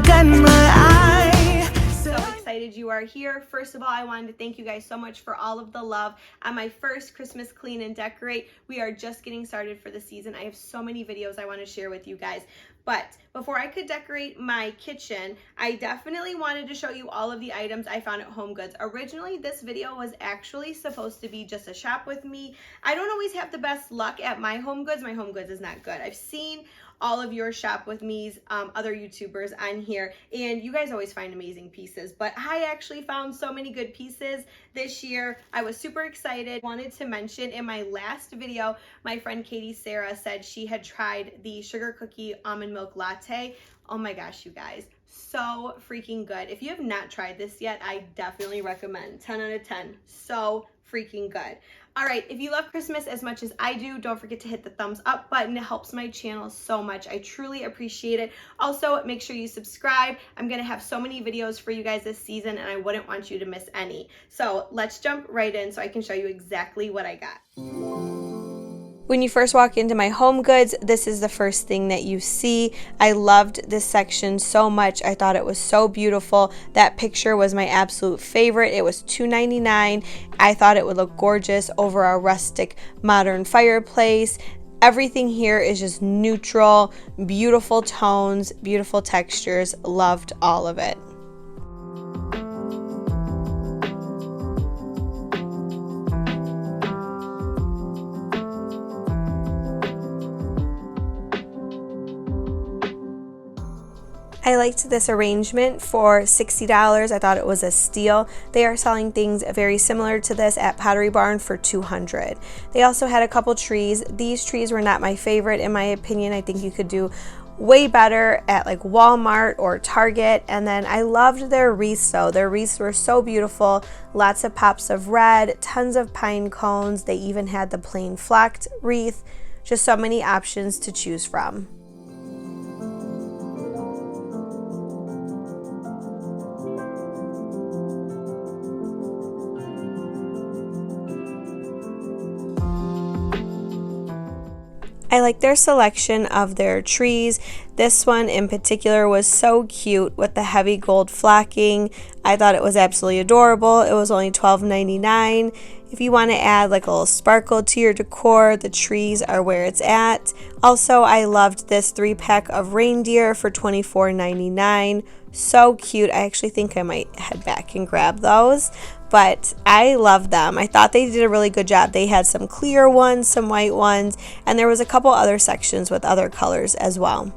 look in my eye. So excited you are here. First of all, I wanted to thank you guys so much for all of the love on my first Christmas clean and decorate. We are just getting started for the season. I have so many videos I want to share with you guys. But before I could decorate my kitchen, I definitely wanted to show you all of the items I found at HomeGoods. Originally, this video was actually supposed to be just a shop with me. I don't always have the best luck at my HomeGoods. My HomeGoods is not good. I've seen all of your shop with me's, other YouTubers on here, and you guys always find amazing pieces, but I actually found so many good pieces this year. I was super excited. Wanted to mention in my last video, my friend Katie Sarah said she had tried the sugar cookie almond milk latte. Oh my gosh, you guys, so freaking good. If you have not tried this yet, I definitely recommend. 10 out of 10, so freaking good. All right, if you love Christmas as much as I do, don't forget to hit the thumbs up button. It helps my channel so much. I truly appreciate it. Also, make sure you subscribe. I'm gonna have so many videos for you guys this season, and I wouldn't want you to miss any. So let's jump right in so I can show you exactly what I got. When you first walk into my HomeGoods, this is the first thing that you see. I loved this section so much. I thought it was so beautiful. That picture was my absolute favorite. It was $2.99. I thought it would look gorgeous over a rustic modern fireplace. Everything here is just neutral, beautiful tones, beautiful textures. Loved all of it. I liked this arrangement for $60. I thought it was a steal. They are selling things very similar to this at Pottery Barn for $200. They also had a couple trees. These trees were not my favorite in my opinion. I think you could do way better at like Walmart or Target. And then I loved their wreaths though. Their wreaths were so beautiful. Lots of pops of red, tons of pine cones. They even had the plain flocked wreath. Just so many options to choose from. I like their selection of their trees. This one in particular was so cute with the heavy gold flocking. I thought it was absolutely adorable. It was only $12.99. If you want to add like a little sparkle to your decor, the trees are where it's at. Also, I loved this 3-pack of reindeer for $24.99. So cute. I actually think I might head back and grab those. But I love them. I thought they did a really good job. They had some clear ones, some white ones, and there was a couple other sections with other colors as well.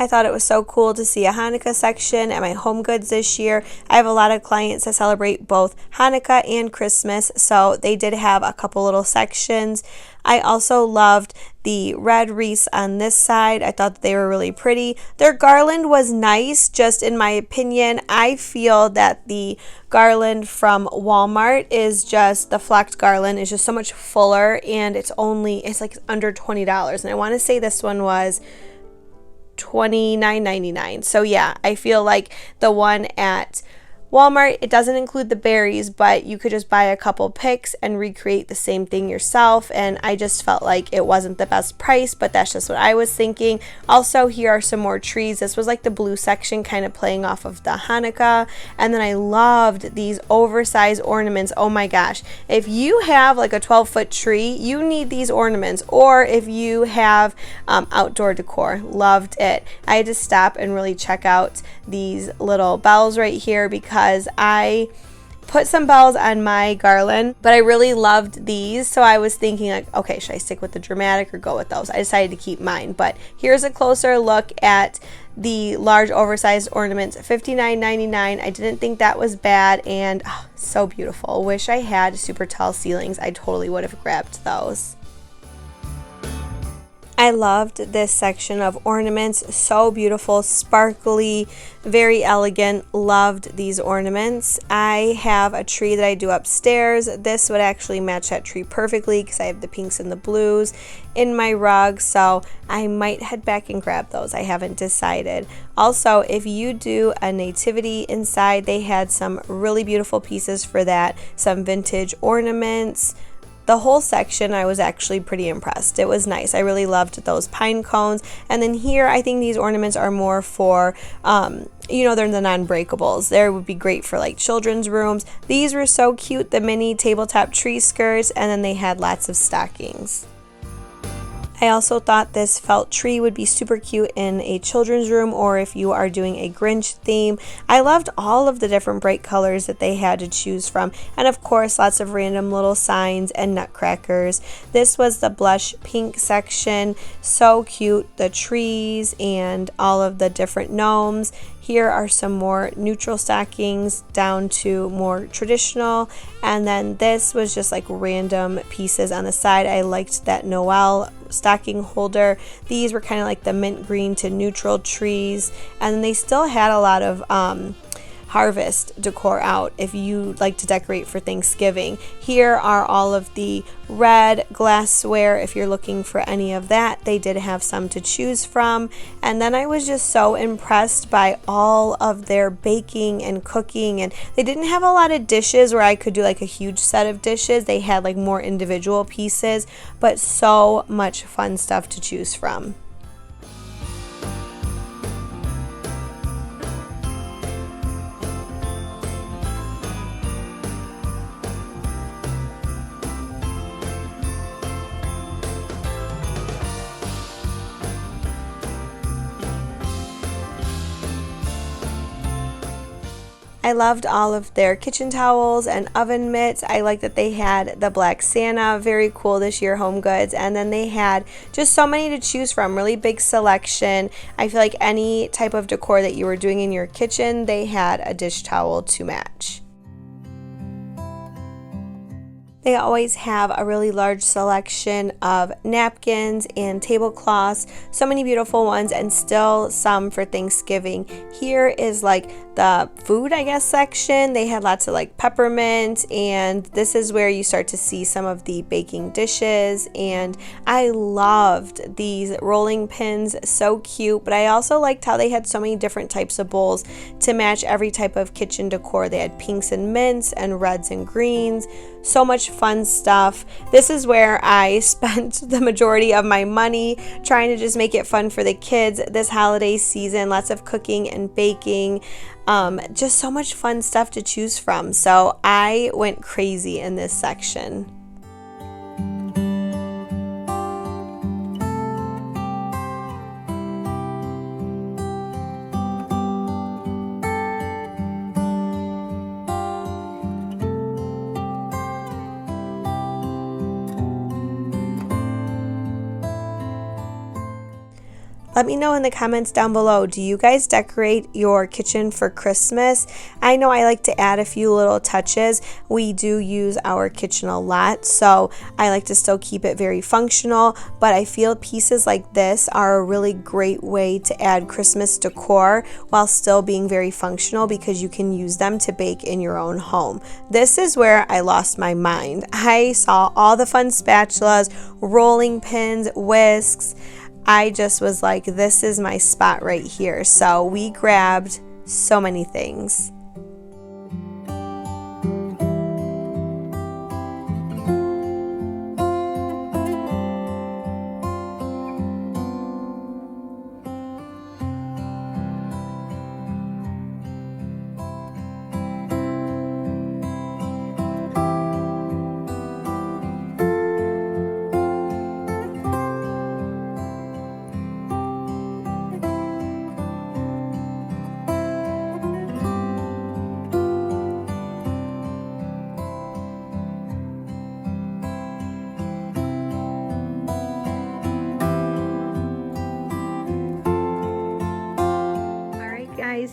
I thought it was so cool to see a Hanukkah section at my HomeGoods this year. I have a lot of clients that celebrate both Hanukkah and Christmas, so they did have a couple little sections. I also loved the red wreaths on this side. I thought that they were really pretty. Their garland was nice, just in my opinion. I feel that the garland from Walmart is just, the flocked garland is just so much fuller, and it's like under $20. And I want to say this one was $29.99. So yeah, I feel like the one at Walmart, it doesn't include the berries, but you could just buy a couple picks and recreate the same thing yourself, and I just felt like it wasn't the best price, but that's just what I was thinking. Also, here are some more trees. This was like the blue section, kind of playing off of the Hanukkah. And then I loved these oversized ornaments. Oh my gosh, if you have like a 12-foot tree, you need these ornaments, or if you have outdoor decor. Loved it. I had to stop and really check out these little bells right here because I put some bells on my garland, but I really loved these, so I was thinking like, okay, should I stick with the dramatic or go with those? I decided to keep mine, but here's a closer look at the large oversized ornaments, $59.99. I didn't think that was bad, and so beautiful. Wish I had super tall ceilings. I totally would have grabbed those. I loved this section of ornaments. So beautiful, sparkly, very elegant. Loved these ornaments. I have a tree that I do upstairs. This would actually match that tree perfectly because I have the pinks and the blues in my rug, so I might head back and grab those. I haven't decided. Also, if you do a nativity inside, they had some really beautiful pieces for that. Some vintage ornaments. The whole section, I was actually pretty impressed. It was nice. I really loved those pine cones. And then here, I think these ornaments are more for, they're the non-breakables. They would be great for like children's rooms. These were so cute, the mini tabletop tree skirts, and then they had lots of stockings. I also thought this felt tree would be super cute in a children's room or if you are doing a Grinch theme. I loved all of the different bright colors that they had to choose from, and of course lots of random little signs and nutcrackers. This was the blush pink section. So cute, the trees and all of the different gnomes. Here are some more neutral stockings down to more traditional, and then this was just like random pieces on the side. I liked that Noel stocking holder. These were kind of like the mint green to neutral trees, and then they still had a lot of harvest decor out if you like to decorate for Thanksgiving. Here are all of the red glassware if you're looking for any of that. They did have some to choose from. And then I was just so impressed by all of their baking and cooking, and they didn't have a lot of dishes where I could do like a huge set of dishes. They had like more individual pieces, but so much fun stuff to choose from. I loved all of their kitchen towels and oven mitts. I like that they had the Black Santa, very cool this year, Homegoods. And then they had just so many to choose from, really big selection. I feel like any type of decor that you were doing in your kitchen, they had a dish towel to match. They always have a really large selection of napkins and tablecloths, so many beautiful ones, and still some for Thanksgiving. Here is like the food, I guess, section. They had lots of like peppermint, and this is where you start to see some of the baking dishes. And I loved these rolling pins, so cute, but I also liked how they had so many different types of bowls to match every type of kitchen decor. They had pinks and mints and reds and greens. So much fun stuff. This is where I spent the majority of my money trying to just make it fun for the kids this holiday season. Lots of cooking and baking. Just so much fun stuff to choose from. So I went crazy in this section. Let me know in the comments down below, do you guys decorate your kitchen for Christmas? I know I like to add a few little touches. We do use our kitchen a lot, so I like to still keep it very functional, but I feel pieces like this are a really great way to add Christmas decor while still being very functional because you can use them to bake in your own home. This is where I lost my mind. I saw all the fun spatulas, rolling pins, whisks. I just was like, this is my spot right here. So we grabbed so many things.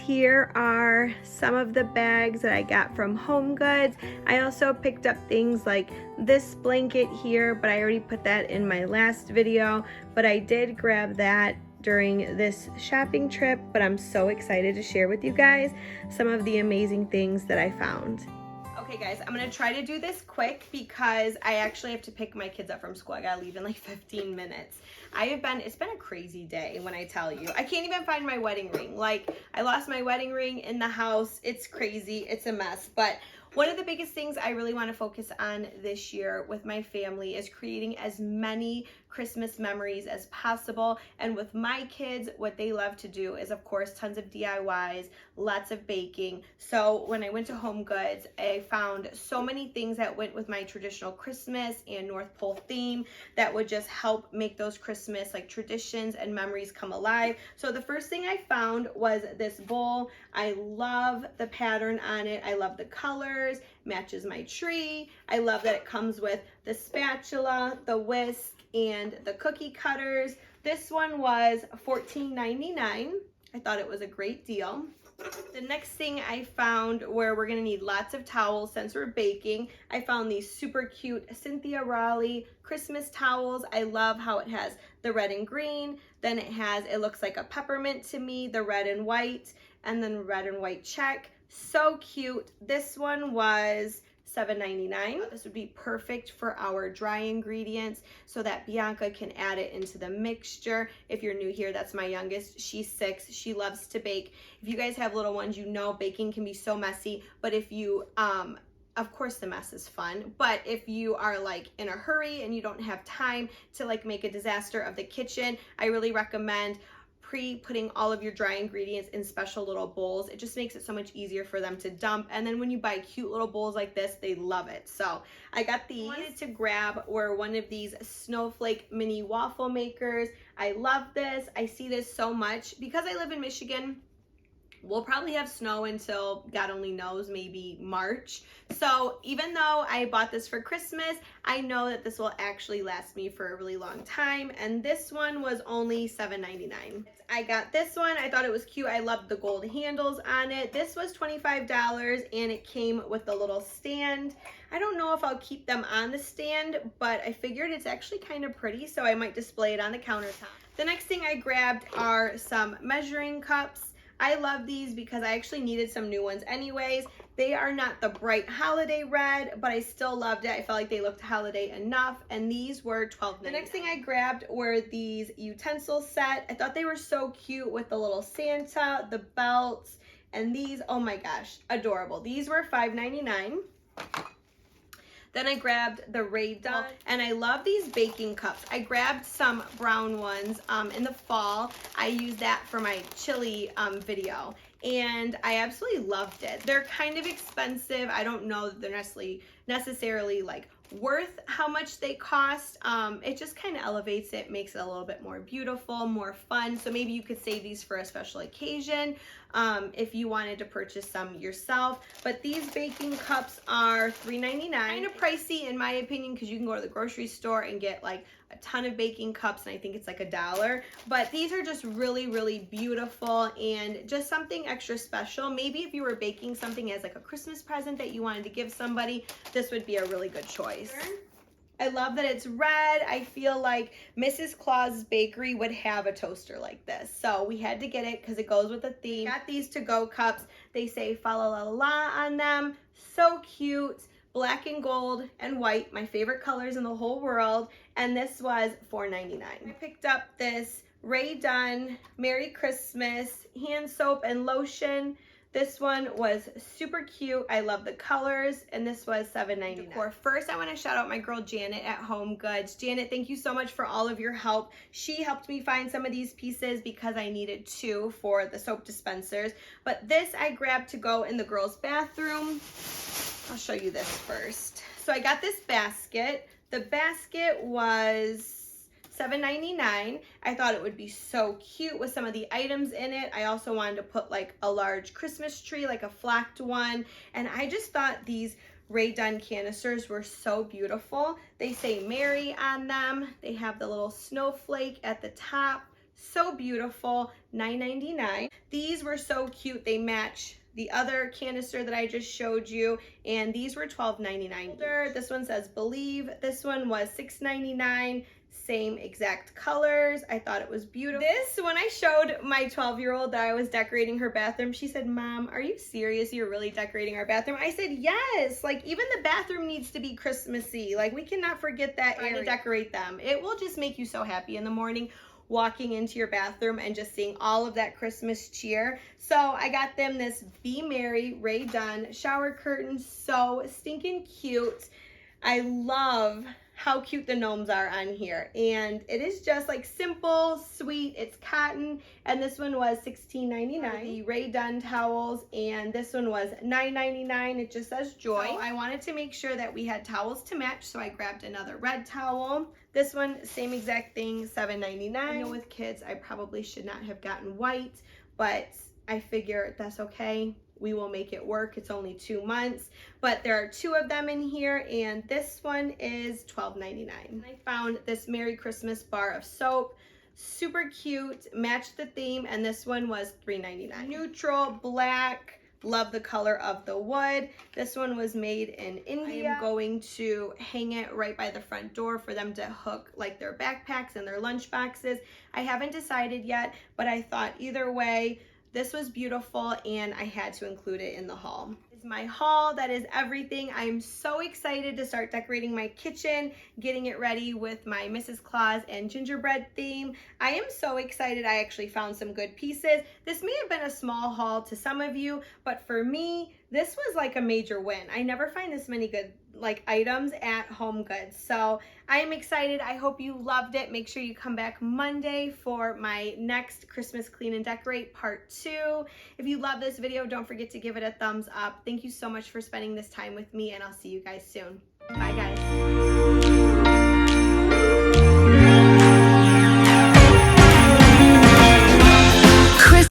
here are some of the bags that I got from Homegoods. I also picked up things like this blanket here, but I already put that in my last video, but I did grab that during this shopping trip, but I'm so excited to share with you guys some of the amazing things that I found. Okay guys, I'm gonna try to do this quick because I actually have to pick my kids up from school. I gotta leave in like 15 minutes. It's been a crazy day when I tell you. I can't even find my wedding ring. Like, I lost my wedding ring in the house. It's crazy, it's a mess. But one of the biggest things I really wanna focus on this year with my family is creating as many Christmas memories as possible. And with my kids, what they love to do is, of course, tons of DIYs, lots of baking. So when I went to Homegoods, I found so many things that went with my traditional Christmas and North Pole theme that would just help make those Christmas like traditions and memories come alive. So the first thing I found was this bowl. I love the pattern on it. I love the colors, matches my tree. I love that it comes with the spatula, the whisk, and the cookie cutters. This one was $14.99. I thought it was a great deal. The next thing I found, where we're gonna need lots of towels since we're baking, I found these super cute Cynthia Raleigh Christmas towels. I love how it has the red and green, then it looks like a peppermint to me, the red and white, and then red and white check. So cute. This one was $7.99. This would be perfect for our dry ingredients so that Bianca can add it into the mixture. If you're new here, that's my youngest. She's 6. She loves to bake. If you guys have little ones, you know baking can be so messy, but if you of course the mess is fun, but if you are like in a hurry and you don't have time to like make a disaster of the kitchen, I really recommend putting all of your dry ingredients in special little bowls. It just makes it so much easier for them to dump. And then when you buy cute little bowls like this, they love it. So I got these. I wanted to grab one of these snowflake mini waffle makers. I love this. I see this so much because I live in Michigan. We'll probably have snow until God only knows, maybe March. So even though I bought this for Christmas, I know that this will actually last me for a really long time. And this one was only $7.99. I got this one. I thought it was cute. I loved the gold handles on it. This was $25 and it came with a little stand. I don't know if I'll keep them on the stand, but I figured it's actually kind of pretty, so I might display it on the countertop. The next thing I grabbed are some measuring cups. I love these because I actually needed some new ones anyways. They are not the bright holiday red, but I still loved it. I felt like they looked holiday enough, and these were $12.99. The next thing I grabbed were these utensil set. I thought they were so cute with the little Santa, the belts, and these, oh my gosh, adorable. These were $5.99. Then I grabbed the Raid Doll, and I love these baking cups. I grabbed some brown ones in the fall. I used that for my chili video, and I absolutely loved it. They're kind of expensive. I don't know that they're necessarily like worth how much they cost. It just kind of elevates it, makes it a little bit more beautiful, more fun. So maybe you could save these for a special occasion if you wanted to purchase some yourself. But these baking cups are $3.99. Kind of pricey in my opinion, because you can go to the grocery store and get like a ton of baking cups, and I think it's like $1. But these are just really, really beautiful and just something extra special. Maybe if you were baking something as like a Christmas present that you wanted to give somebody, this would be a really good choice. I love that it's red. I feel like Mrs. Claus's Bakery would have a toaster like this. So we had to get it because it goes with the theme. Got these to-go cups. They say fa la la la on them. So cute. Black and gold and white, my favorite colors in the whole world. And this was $4.99. I picked up this Rae Dunn Merry Christmas hand soap and lotion. This one was super cute. I love the colors, and this was $7.99. First, I want to shout out my girl Janet at Homegoods. Janet, thank you so much for all of your help. She helped me find some of these pieces because I needed 2 for the soap dispensers. But this I grabbed to go in the girls' bathroom. I'll show you this first. So I got this basket. The basket was $7.99. I thought it would be so cute with some of the items in it. I also wanted to put like a large Christmas tree, like a flocked one. And I just thought these Rae Dunn canisters were so beautiful. They say Merry on them. They have the little snowflake at the top. So beautiful, $9.99. These were so cute. They match the other canister that I just showed you, and these were $12.99. This one says Believe. This one was $6.99. Same exact colors. I thought it was beautiful. This, when I showed my 12-year-old that I was decorating her bathroom, she said, Mom, are you serious? You're really decorating our bathroom? I said, yes. Like, even the bathroom needs to be Christmassy. Like, we cannot forget that area to decorate them. It will just make you so happy in the morning walking into your bathroom and just seeing all of that Christmas cheer. So I got them this Be Merry Ray Dunn shower curtain. So stinking cute. I love how cute the gnomes are on here, and it is just like simple, sweet. It's cotton, and this one was $16.99. The Ray Dunn towels, and this one was $9.99. It just says Joy. So I wanted to make sure that we had towels to match, so I grabbed another red towel. This one, same exact thing, $7.99. I know with kids, I probably should not have gotten white, but I figure that's okay. We will make it work. It's only 2 months, but there are 2 of them in here, and this one is $12.99. I found this Merry Christmas bar of soap. Super cute, matched the theme, and this one was $3.99. Neutral black. Love the color of the wood. This one was made in India. I am going to hang it right by the front door for them to hook like their backpacks and their lunch boxes. I haven't decided yet, but I thought either way, this was beautiful, and I had to include it in the haul. This is my haul. That is everything. I am so excited to start decorating my kitchen, getting it ready with my Mrs. Claus and gingerbread theme. I am so excited. I actually found some good pieces. This may have been a small haul to some of you, but for me, this was like a major win. I never find this many good items at Homegoods. So I am excited. I hope you loved it. Make sure you come back Monday for my next Christmas Clean and Decorate Part 2. If you love this video, don't forget to give it a thumbs up. Thank you so much for spending this time with me, and I'll see you guys soon. Bye, guys.